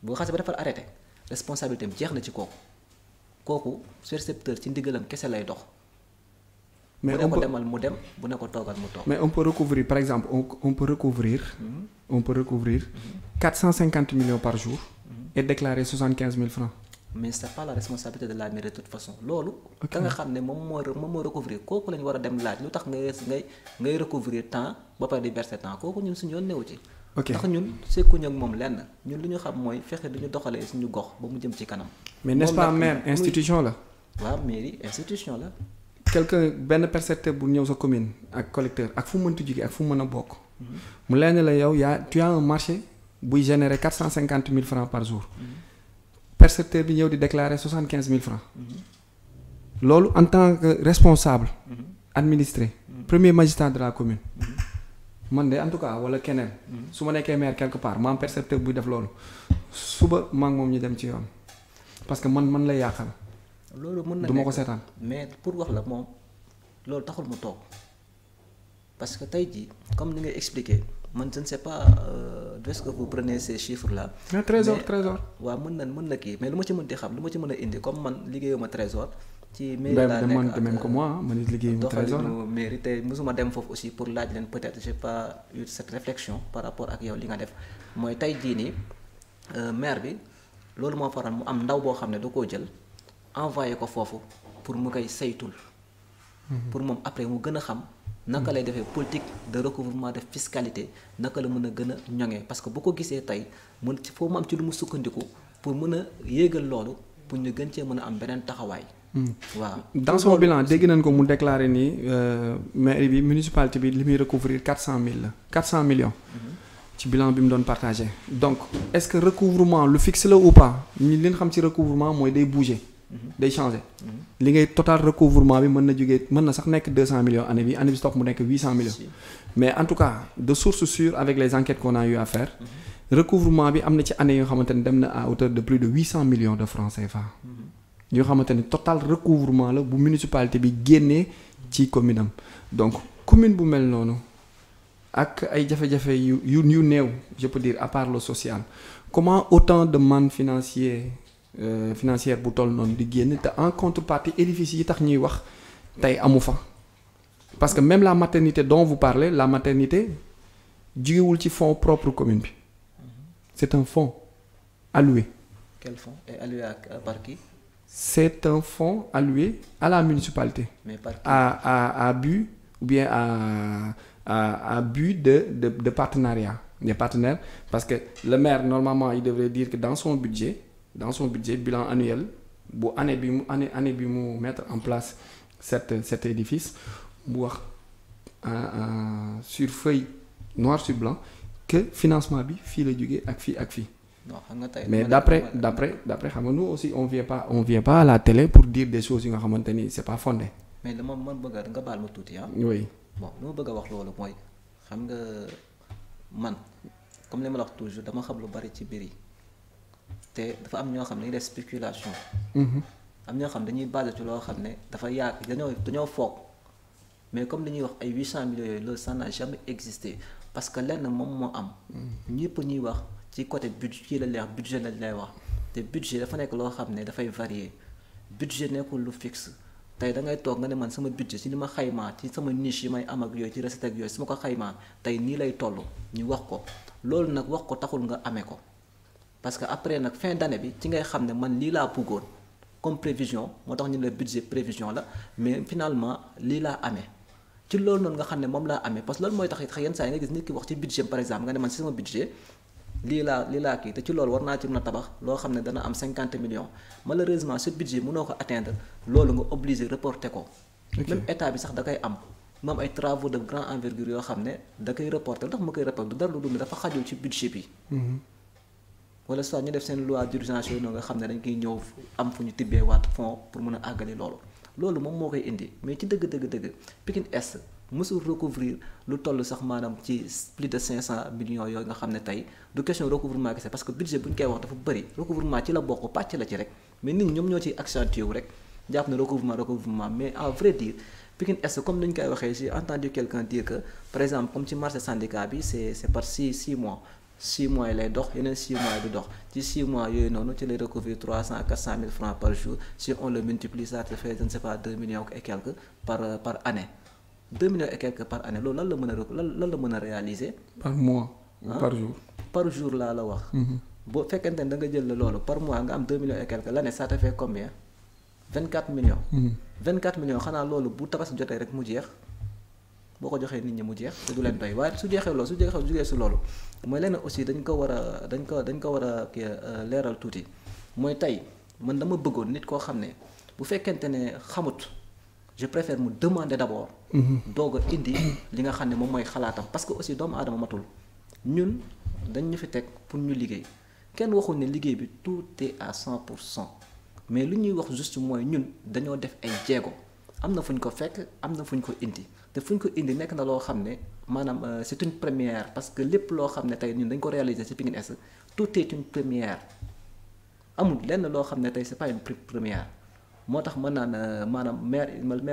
boo xasee ba defal arrêté. responsabilité am jeex na ci kooku percepteur ci ndigalam kese lay dox. mais bu ne ko demal mu dem bu ne ko toogal mu toog. mais on peut recouvrir par exemple on peut recouvrir 450 millions par jour. et déclarer 75 000 francs. mais c'est pas la responsabilité de la mairie de toute façon loolu. ka nga xam ne moom moo recouvrir kooku lañu war a dem laaj lu tax ngay recouvrir temps ba pare di verser temps kooku ñun suñu yoon newu ci. ok ndax ñun sekkuñu ak moom lenn ñun li ñu xam mooy fexe du ñu doxalee suñu gox ba mu jëm ci kanam. mais n'est-ce pas maire institution la. waaw mairie institution la. quelqu'un benn percepteur bu ñëw sa commune ak collecteur ak fu mu mënti jóge ak fu mu mën a bokk. mu leen la yow tu as un marché buy générer 450 000 francs par jour. percepteur bi ñëw di déclarer 75 000 francs. loolu en tant que responsable. administré. premier magistrat de la commune. man de en tout cas wala keneen. su ma nekkee maire quelque part ma am percepteur buy def loolu suba maa ngi moom ñu dem ci yoon parce que man lay yàqal. loolu mën na du ma ko seetaan. mais pour wax la moom loolu taxul mu toog parce que tey jii comme ni ngay expliquer man je ne sais pas d'où est-ce que vous prenez ces chiffres là. mais trésor. waaw mën na kii mais lu ma ci mën di xam lu ma ci mën a indi comme man liggéeyuma trésor. ci mairie laa nekk de même que moi man it liggéey mu trésor doxalinu mairie te mosuma dem foofu aussi pour laaj leen peut-être j'ai pas eu cette réflexion par rapport ak yow li nga def mooy tey jii nii maire bi loolu moo faral mu am ndaw boo xam ne da koo jël envoyé ko foofu pour mu koy saytul. pour moom après mu gën a xam naka lay defee politique de recouvrement de fiscalité naka la mën a gën a ñoŋee parce que bu ko gisee tey mën ci foo mu am ci lu mu sukkandiku pour mën a yéegal loolu pour ñu gën cee mën a am beneen taxawaay. waaw dans son bilan dégg nañ ko mu déclaré ni mairie bi municipalité bi li muy recouvrir 400 000 la 400 millions. ci bilan bi mu doon partagé. donc est-ce que recouvrement lu fixe la ou pas ñi li ñu xam ci recouvrement mooy day bouger. day changer. li ngay total recouvrement bi mën na sax nekk 200 millions année bi stop mu nekk 800 millions. mais en tout cas de source sûre avec les enquêtes qu'on a eu à faire. recouvrement bi am na ci année yoo xamante ne dem na à hauteur de plus de 800 millions de francs CFA. yoo xamante ni total recouvrement la bu municipalité bi génnee ci commune am donc commune bu mel noonu ak ay jafe-jafe yu néew je peux dire à part le social comment autant de manne financier financière bu toll noonu di génn te en contrepartie édifices yi tax ñuy wax tey amu fa parce que même la maternité dont vous parlez la maternité jugewul ci fonds propre commune bi c'est un fonds alloué. Quel fonds est alloué par qui? C'est un fonds alloué à la municipalité. Mais par qui? À but ou bien à but de partenariat. Des partenaires parce que le maire normalement il devrait dire que dans son budget bilan annuel bu année bi mu mettre en place cet édifice bu wax sur feuille noir sur blanc que financement bi fii la jógee ak fii. non xam nga tey mais d'après xam nga nous aussi on vient pas à la télé pour dire des choses yi nga xamante ni c'est pas fondé. mais dama man bëgg nga baal ma tuuti ah. oui bon lu ma bëgg a wax loolu mooy xam nga man comme li ma la wax toujours dama xam lu bari ci biir yi te dafa am ñoo xam ne dañuy def spéculation. am ñoo xam dañuy basé ci loo xam ne dafa yàgg dañoo foog mais comme li ñuy wax ay 800 millions yooyu loolu ça n'a jamais existé parce que lenn moom moo am. ñëpp ñuy wax ci côté budget kii la leer budget lañ lay wax te budget dafa nekk loo xam ne dafay varier budget nekkul lu fixe tey da ngay toog nga ne man sama budget ci li ma xaymaa ci sama niche yi may am ak yooyu ci recette ak yooyu su ma ko xaymaa tey nii lay toll ñu wax ko loolu nag wax ko taxul nga amee ko parce que après nag fin d'année bi ci ngay xam ne man lii laa bëggoon comme prévision moo tax ñu ne budget prévision la mais finalement lii laa amee ci loolu noonu nga xam ne moom laa amee parce que loolu mooy tax it yenn saa yi nga gis nit ki wax ci budget par exemple nga ne man ci sama budget lii laa kii te ci loolu war naa ci mën a tabax loo xam ne dana am 50 millions malheureusement ce budget mënoo ko atteindre loolu nga obligé reporter ko. même état bi sax da koy am mu am ay travaux de grande envergure yoo xam ne da koy reporter ndax ma koy reporter du dara lu dul dafa xajul ci budget bi. wala soit ñu def seen loi d'urgence yooyu noonu nga xam ne dañ koy ñëw am fu ñu tibbee waat fonds pour mën a àggali loolu moom moo koy indi mais ci dëgg Pikine Est mësul recouvrir lu toll sax maanaam ci plus de 500 millions yooyu nga xam ne tey du question recouvrement kese parce que budget bu ñu koy wax dafa bëri recouvrement ci la bokk pàcc la ci rek mais nit ñi ñoom ñoo ciy accentué wu rek jàpp ne recouvrement mais à vrai dire Pikine Est comme ni ñu koy waxee j'ai entendu quelqu'un dire que par exemple comme ci marché syndicat bi c'est par 6 mois 6 mois yi lay dox yeneen 6 mois yi du dox ci 6 mois yooyu noonu ci lay recouvrir 300 400 000 francs par jour si on le multiplie ça te fait je ne sais pas 2 millions et quelques par année 2 millions et quelques par année loolu lan la mën a réaliser. par mois ou par jour. par jour laa la wax. boo fekkente ne da nga jël loolu par mois nga am 2 millions et quelques l'année ça te fait combien 24 millions. 24 millions xanaa loolu bu tabaski jotee rek mu jeex boo ko joxee nit ñi mu jeex te du leen doy waaye su jeexee loolu su jugee si loolu mooy leneen aussi dañ ko war a leeral tuuti mooy tey man dama bëggoon nit koo xam ne bu fekkente ne xamut. je préfère mu demander d'abord. doog a indi li nga xam ne moom mooy xalaatam parce que aussi doomu aadama matul ñun dañ ñu fi teg pour ñu liggéey kenn waxul ne liggéey bi tout est à 100% mais lu ñuy wax juste mooy ñun dañoo def ay jéego am na fu ñu ko fekk am na fu ñu ko indi te fu ñu ko indi nekk na loo xam ne maanaam c'est une première parce que lépp loo xam ne tey ñun dañ ko réaliser ci Pikine Est tout est une première amul lenn loo xam ne tey c'est pas une première. moo tax mën naan maanaam maire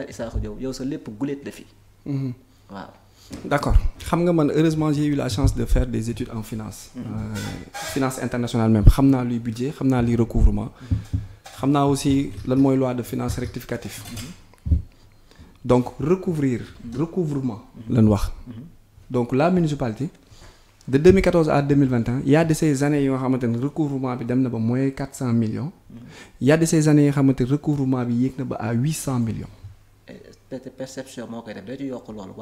Issakha Diop yow sa lépp guléet la fi. waaw. d'accord xam nga man heureusement j'ai eu la chance de faire des études en finance. Finance internationale même xam naa luy budget xam naa luy recouvrement. xam naa aussi lan mooy loi de finances rectificative. donc recouvrement lañ wax. donc la municipalité de 2014 à 2021 il y a de ces années yoo xamante ne recouvrement bi dem na ba moins 400 millions. il y a de ces années yoo xamante ne recouvrement bi yéeg na ba à 800 millions. perception moo koy def day ci yokk loolu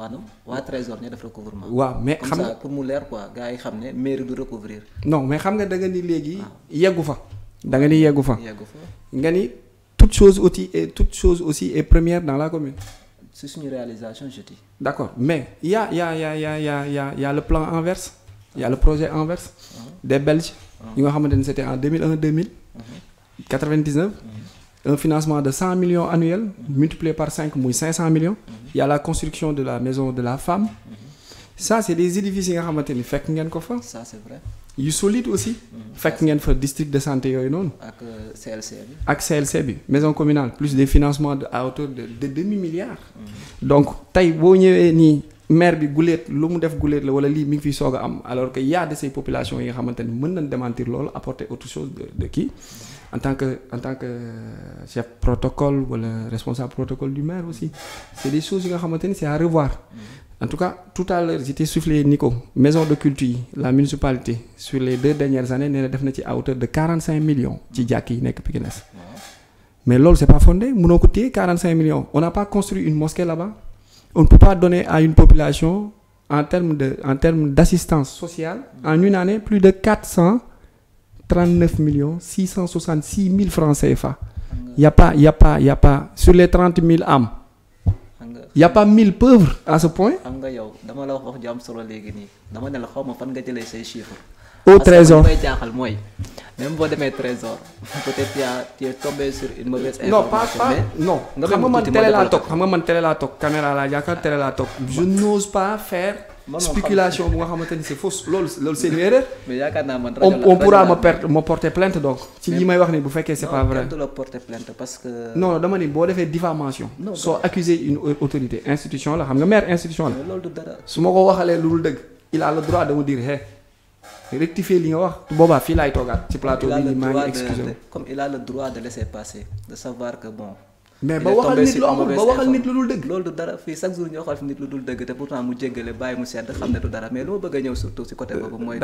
waa Trésor ñoo def recouvrement. waaw mais xam nga comme ça pour mu leer quoi gars yi xam ne mairie du recouvrir. non mais xam nga da nga ni léegi. yeggu fa. da nga ni yeggu fa. nga ni toute chose aussi est première dans la commune. c'est suñu réalisation je dis. d'accord mais il y a le plan Anvers. Il y a le projet Anvers des Belges yi nga xamante ne c'était en 2001 99 un financement de 100 millions annuels multiplié par 5 muy 500 millions il y a la construction de la maison de la femme ça c'est des édifices yi nga xamante ni fekk ngeen ko fa. ça c'est vrai. yu solide aussi. fekk ngeen fa district de santé yooyu noonu. ak CLC bi. maison communale plus des financements à hauteur de demi-milliard. donc tey boo ñëwee nii maire bi guléet lu mu def guléet la wala lii mi ngi fiy soog a am alors que y a de ces populations yi nga xamante ni mën nañ démentir loolu apporter autre chose de kii en tant que chef protocole wala responsable protocole du maire aussi c'est des choses yi nga xamante ni c'est à revoir en tout cas tout à l'heure j'étais soufflé ni ko maison de culte yi la municipalité sur les 2 dernières années nee na def na ci à hauteur de 45 millions ci jàkk yi nekk Pikine Est mais loolu c'est pas fondé mënoo ko téye 45 millions on n'a pas construit une mosquée là-bas on ne peut pas donner à une population en termes d'assistance sociale en une année plus de 439 666 000 francs CFA. Y a pas sur les 30 000 âmes. Y a pas 1000 pauvres à ce point. xam nga yow dama la wax ju am solo léegi nii dama ne la xaw ma fan nga jëlee say chiffres. au trésor parce que may jaaxal mooy même boo demee trésor peut-être tu es tombé sur une mauvaise information. non xam nga man télé laa toog caméra laa jàkkaar télé laa toog je n'ose pas faire spéculation bu nga xamante ni c'est fausse loolu c'est une erreur. mais yaakaar naa man on pourra me porter plainte donc ci li may wax ni bu fekkee c'est pas vrai. non la porter plainte parce que. non dama ni boo defee diffamation. soo accuser une autorité institution la xam nga maire institution la. loolu du dara. su ma ko waxalee lu dul dëgg il a le droit de me dire hey. rectifier li nga wax boobaa fii laay toogaat ci plateau bi nii maa ngi excusé comme il a le droit de laisser passer de savoir que bon. mais ba waxal nit lu amul ba waxal nit lu dul dëgg. loolu du dara fii chaque jour ñoo xool fi nit lu dul dëgg te pourtant mu jéggale bàyyi mu sedd xam ne du dara mais lu ma bëgg a ñëw surtout ci côté boobu. mooy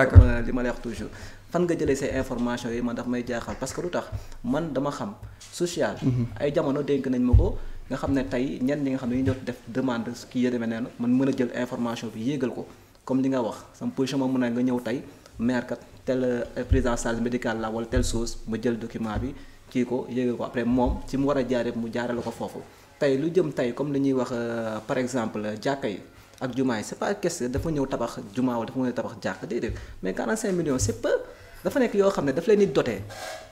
li ma lay wax toujours. fan nga jëlee ces informations yi man daf may jaaxal parce que lu tax man dama xam social. ay jamono dénk nañ ma ko nga xam ne tey ñenn ñi nga xam ne ñu def demande kii ya demee noonu man mën a jël information bi yéegal ko comme li nga wax sama position ma mën a nga ñëw tey maire kat tel prise en charge médicale la wala telle chose ma jël document bi kii ko yéegal ko après moom ci mu war a jaaree mu jaarale ko foofu tey lu jëm tey comme li ñuy wax par exemple jàkka yi ak jumaa yi c'est pas question dafa ñëw tabax jumaa wala dafa ñëw tabax jàkka déedéet mais 45 millions c'est peu dafa nekk yoo xam ne daf leen di doter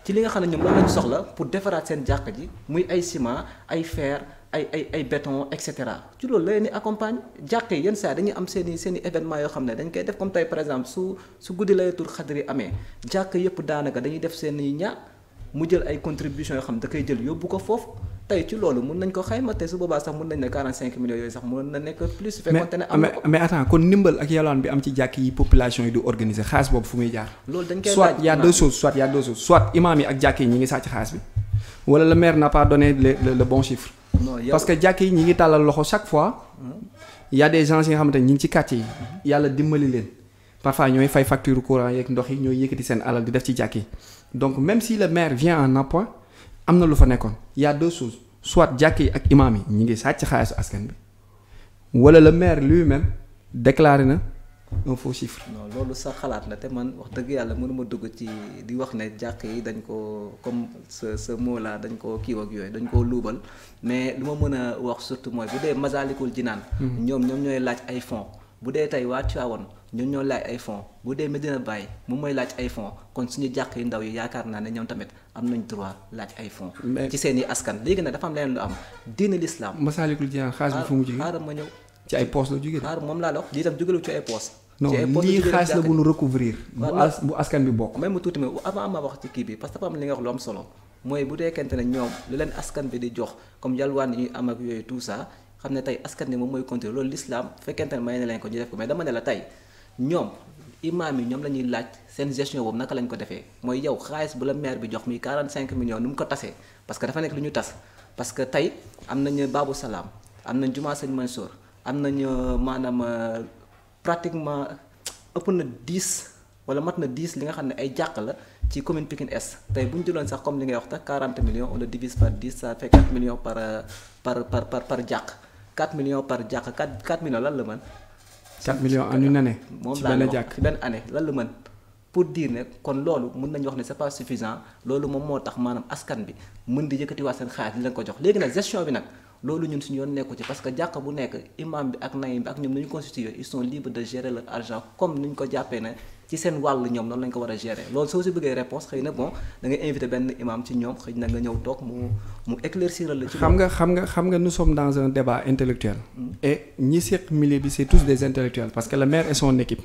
ci li nga xam ne ñoom loolu lañu soxla pour defaraat seen jàkka ji muy ay ciment ay fer ay béton et cetera ci loolu la leen di accompagne jàkk yi yenn saa dañuy am seen i événement yoo xam ne dañ koy def comme tey par exemple su guddi Laylatul Qadr amee jàkk yëpp daanaka dañuy def seen i ña mu jël ay contributions yoo xam ne da koy jël yóbbu ko foofu tey ci loolu mun nañ ko xayma te su boobaa sax mun nañ ne 45 millions yooyu sax mun na nekk plus. su fekkoonte ne am na ko mais attends kon ndimbal ak yalwaan bi am ci jàkk yi population yi du organiser xaalis boobu fu muy jaar. loolu dañ koy soit y a deux choses soit imaam yi ak jàkk yi ñi ngi sàcc xaalis bi wala le maire n'a pas donné le bon chiffre. non parce que jàkk yi ñi ngi tàllal loxo chaque fois y a des gens yi nga xamante ne ñi ngi ci quartier yi yàlla dimbali leen parfois ñooy fay facture courant yeeg ndox yi ñooy yëkkati seen alal di def ci jàkk yi donc même si le maire vient en appoint am na lu fa nekkoon y a deux choses soit jàkk yi ak imam yi ñi ngi sàcc xaalisu askan bi wala le maire lui-même déclaré na un faux chiffre. non loolu sa xalaat la te man wax dëgg yàlla mënuma dugg ci di wax ne jàkk yi dañ ko comme ce mot là dañ ko kiiw ak yooyu dañ koo luubal mais lu ma mën a wax surtout mooy bu dee Masalikul Jinaan ñoom ñooy laaj ay fonds bu dee tey waa Tivaouane ñoom ñoo laaj ay fonds bu dee Medina Baye moom mooy laaj ay fonds kon suñu jàkk yu ndaw yi yaakaar naa ne ñoom tamit am nañ droit laaj ay fonds ci seen i askan léegi nag dafa am leneen lu am diine l'islam Masalikul Jinaan xaalis bi fu mu jógee xaaral ma ñëw ci ay poches la jógee xaaral moom laa la wax lii tam jógelu ci ay poches non lii xaalis la bu nu recouvrir bu askan bi bokk même mu tuuti mais avant ma wax ci kii bi parce que dafa am li nga wax lu am solo mooy bu deekente ne ñoom lu leen askan bi di jox comme yalwaan yi ñuy am ak yooyu tout ça xam ne tey askan bi moom mooy continuer loolu l'islam fekkente ne may na leen ko ñu def ko mais dama ne la tey ñoom imaam yi ñoom la ñuy laaj seen gestion boobu naka lañ ko defee mooy yow xaalis bu la maire bi jox muy 45 millions nu mu ko tasee parce que dafa nekk lu ñu tas parce que tey am nañu Babou Salam am nañ Jumaa Sëñ Mansour am nañu maanaam pratiquement ëpp na 10 wala mat na 10 li nga xam ne ay jàkk la ci commune Pikine Est tey bu ñu jëloon sax comme li ngay wax tax 40 millions on le divise par 10 ça fait 4 millions par jàkk 4 millions par jàkk 4 millions lan la mën. 4 millions en une année. moom laa la wax ci benn année lan la mën pour dire ne kon loolu mën nañu wax ne c'est pas suffisant loolu moom moo tax maanaam askan bi mën di yëkkatiwaat seen xaalis di leen ko jox léegi nag gestion bi nag. loolu ñun suñu yoon nekku ci parce que jàkka bu nekk imam bi ak nayim bi ak ñoom nañu constitué ils sont libres de gérer leur argent comme ni ñu ko jàppee ne ci seen wàll ñoom noonu lañu ko war a gérer loolu soo si bëggee réponse xëy na bon da ngay invité benn imam ci ñoom xëy na nga ñëw toog mu éclaircir la ci xam nga nous sommes dans un débat intellectuel et ñi seq milieu bi c'est tous des intellectuels parce que le maire et son équipe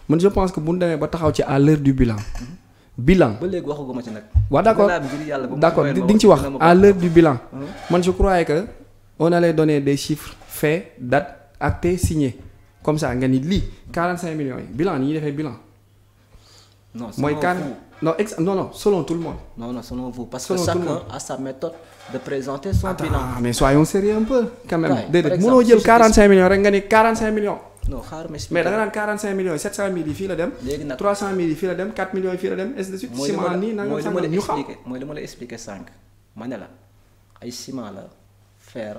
man je pense que bu ñu demee ba taxaw ci à l'heure du bilan ba léegi waxaguma ci nag waaw d'accord di nga ci wax à l'heure du bilan man je croyais que on allait donner des chiffres faits dates actés signés comme ça nga ni lii 45 millions yi bilan ni ñuy defee bilan. non mooy non selon tout le monde. non selon vous parce que chacun a sa méthode de présenter son bilan. mais soyons sérieux un peu quand même. déedéet mënoo jël 45 millions rek nga ni 45 millions. non xaaral ma expliqué mais da nga naan 45 millions yi 700 000 yi fii la dem. léegi nag 300 000 yi fii la dem 4 millions yi fii la dem ainsi de suite. ciment nii nangam sangam ñu xam mooy li ma la expliqué sànq ma ne la ay ciment la fer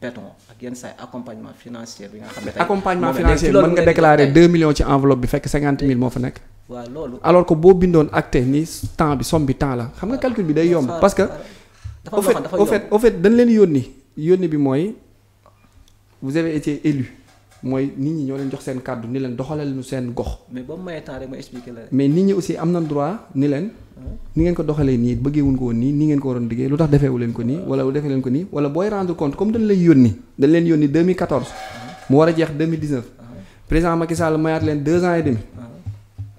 béton ak yenn saa accompagnement financier bi nga xam ne tey accompagnement financier mën nga déclarer 2 millions ci enveloppe bi fekk 50 000 moo fa nekk. waaw loolu. alors que boo bindoon acte ni temps bi somme bi temps la xam nga calcul bi day yomb. parce que au fait dañ leen yónni bi mooy vous avez été élu mooy nit ñi ñoo leen jox seen kàddu ni leen doxalal ñu seen gox. mais ba mu mayee temps rek ma expliqué la. mais nit ñi aussi am na droit ni leen. ni ngeen ko doxalee nii bëggeewuñ ko woon nii ni ngeen ko waroon diggee lu tax defeewu leen ko nii wala defee leen ko nii wala booy rendre compte comme dañ leen yónni 2014. mu war a jeex 2019. président Macky Sall mayaat leen 2 ans et demi.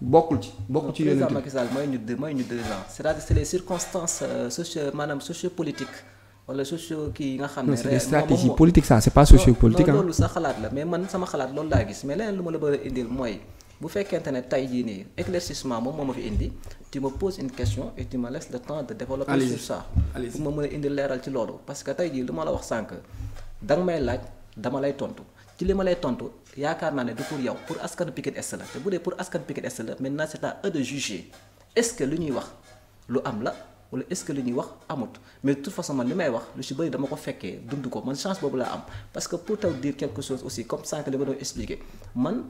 bokkul ci yónni président Macky Sall mooy ñu 2 ans c'est-à-dire c'est les circonstances sociopolitiques wala socio kii yi nga xam ne. c'est des stratégies politiques ça c'est pas sociopolitique. loolu sa xalaat la mais man sama xalaat loolu laa gis mais leneen lu ma la bëgg a indil mooy bu fekkente ne tey jii nii éclaircissement moom moo ma fi indi tu me poses une question et tu me laisses le temps de développer sur ça pour ma mën a indi leeral ci loolu parce que tey jii lu ma la wax sànq danga may laaj dama lay tontu ci li ma lay tontu yaakaar naa ne du pour yow pour askanu Pikine Est la te bu dee pour askanu Pikine Est la maintenant c'est à eux de juger est-ce que lu ñuy wax lu am la wala est-ce que lu ñuy wax amut mais de toute façon man li may wax lu ci bëri dama ko fekkee dund ko man chance boobu laa am parce que pour te dire quelque chose aussi comme sànq li ma doon expliquer man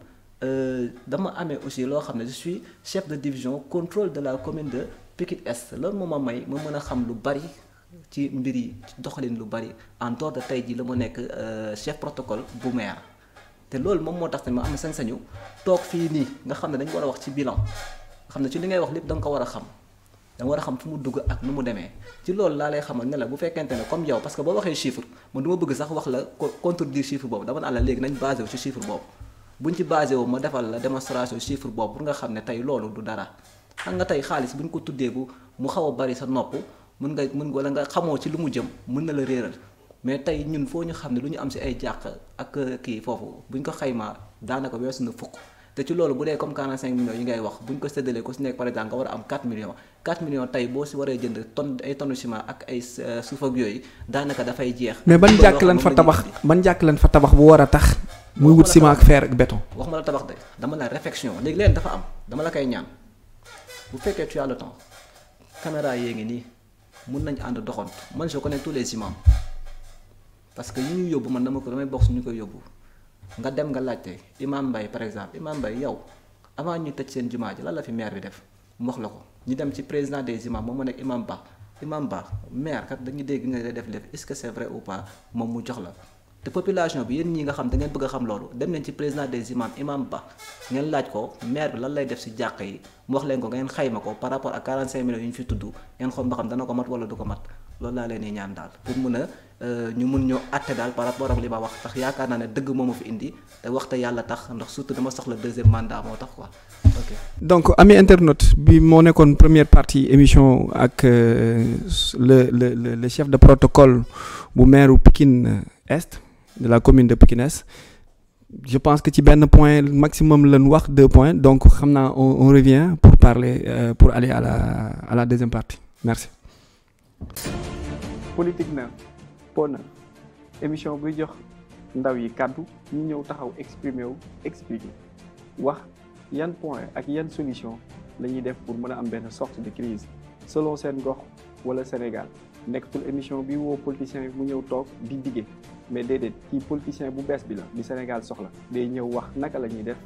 dama amee aussi loo xam ne je suis chef de division contrôle de la commune de Pikine Est loolu moo ma may ma mën a xam lu bari ci mbir yi ci doxalin lu bari en dehors de tey jii la ma nekk chef protocole bu maire te loolu moom moo tax tamit ma am sañ-sañu toog fii nii nga xam ne dañu war a wax ci bilan nga xam ne ci li ngay wax lépp da nga ko war a xam da nga war a xam fu mu dugg ak nu mu demee ci loolu laa lay xamal ne la bu fekkente ne comme yow parce que boo waxee chiffre man du ma bëgg sax wax la contredire chiffre boobu dama naan la léegi nañ basé wu ci chiffre boobu buñ ci basé wu ma defal la démonstration chiffre boobu pour nga xam ne tey loolu du dara xam nga tey xaalis bu ñu ko tuddee bu mu xaw a bari sa nopp mën wala nga xamoo ci lu mu jëm mën na la réeral mais tey ñun foo ñu xam ne lu ñu am ci ay jàq ak kii foofu buñ ko xaymaa daanaka weesu na fukk te ci loolu bu dee comme 45 millions yi ngay wax buñ ko séddalee ko ci nekk par exemple nga war a am 4 millions tey boo ci waree jënd tonne ciment ak ay suuf ak yooyu daanaka dafay jeex. mais ban jàkk lan fa tabax bu war a tax. muy wut ciment ak fer ak béton. wax ma la tabax de dama la réflexion léegi leen dafa am dama la koy ñaan bu fekkee tu as le temps caméra yee ngi nii mun nañ ànd doxantu man je connais tous les imams parce que yi ñuy yóbbu man damay bokk su ñu koy yóbbu nga dem nga laajte imam Mbaye par exemple imam Mbaye yow avant ñu tëj seen jumaa ji lan la fi maire bi def mu wax la ko ñu dem ci président des imams moom mu nekk imam Ba maire kat dañuy dégg nga def lépp est-ce que c'est vrai ou pas moom mu jox la te population bi yéen ñi nga xam da ngeen bëgg a xam loolu dem leen ci président des imams imam Ba ngeen laaj ko maire bi lan lay def ci jàq yi mu wax leen ko ngeen xayma ko par rapport ak 45 millions yu ñu fi tudd ngeen xool ba xam dana ko mat wala du ko mat loolu laa leen di ñaan daal pour mun a ñu mun ñoo àtte daal par rapport ak li ma wax tax yaakaar naa ne dëgg moo ma fi indi te waxte yàlla tax ndax surtout dama soxla 2e mandat moo tax quoi ok. donc ami internaute bi moo nekkoon première partie émission ak le chef de protocole bu maire Pikine Est de la commune de Pikine Est je pense que ci benn point maximum lañ wax 2 points donc xam naa on revient pour parler pour aller à la 2e partie merci. politique na po na émission buy jox ndaw yi kàddu ñu ñëw taxaw exprimer wu expliquer wax yan point ak yan solution la ñuy def pour mën a am benn sorte de crise selon seen gox wala Sénégal nekkatul émission bi woo politicien mu ñëw toog di dige mais déedéet kii politicien bu bees bi la di Sénégal soxla day ñëw wax naka la ñuy def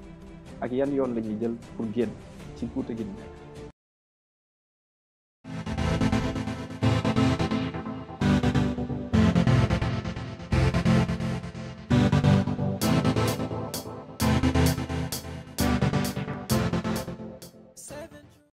ak yan yoon la ñuy jël pour génn ci guuta gi nekk